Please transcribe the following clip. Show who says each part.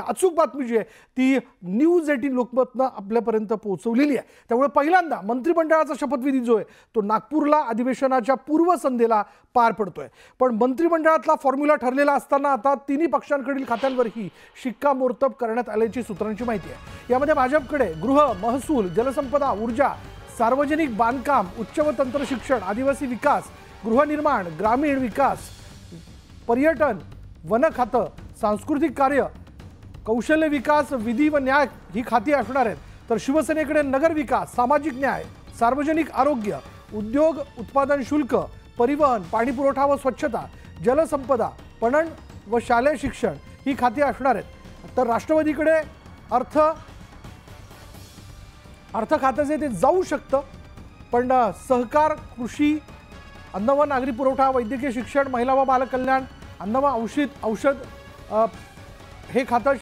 Speaker 1: अचूक बातमी जी आहे ती न्यूज 18 लोकमतनं आपल्यापर्यंत पोहोचवलेली आहे। त्यामुळे पहिल्यांदा मंत्रिमंडळाचा शपथविधी जो आहे तो नागपूरला अधिवेशनाच्या पूर्वसंध्येला पार पडतोय। पण मंत्रिमंडळातला फॉर्म्युला ठरलेला असताना आता तिन्ही पक्षांकडील खात्यांवरही शिक्कामोर्तब करण्यात आल्याची सूत्रांची माहिती आहे। यामध्ये भाजपकडे गृह, महसूल, जलसंपदा, ऊर्जा, सार्वजनिक बांधकाम, उच्च व तंत्र शिक्षण, आदिवासी विकास, गृहनिर्माण, ग्रामीण विकास, पर्यटन, वन खातं, सांस्कृतिक कार्य, कौशल्य विकास, विधी व न्याय ही खाती असणार आहेत। तर शिवसेनेकडे नगर विकास, सामाजिक न्याय, सार्वजनिक आरोग्य, उद्योग, उत्पादन शुल्क, परिवहन, पाणी पुरवठा व स्वच्छता, जलसंपदा, पणन व शालेय शिक्षण ही खाती असणार आहेत। तर राष्ट्रवादीकडे अर्थ खातं जे ते जाऊ शकतं, पण सहकार, कृषी, अन्न व नागरी पुरवठा, वैद्यकीय शिक्षण, महिला व बालकल्याण, अन्न व औषध हे खातं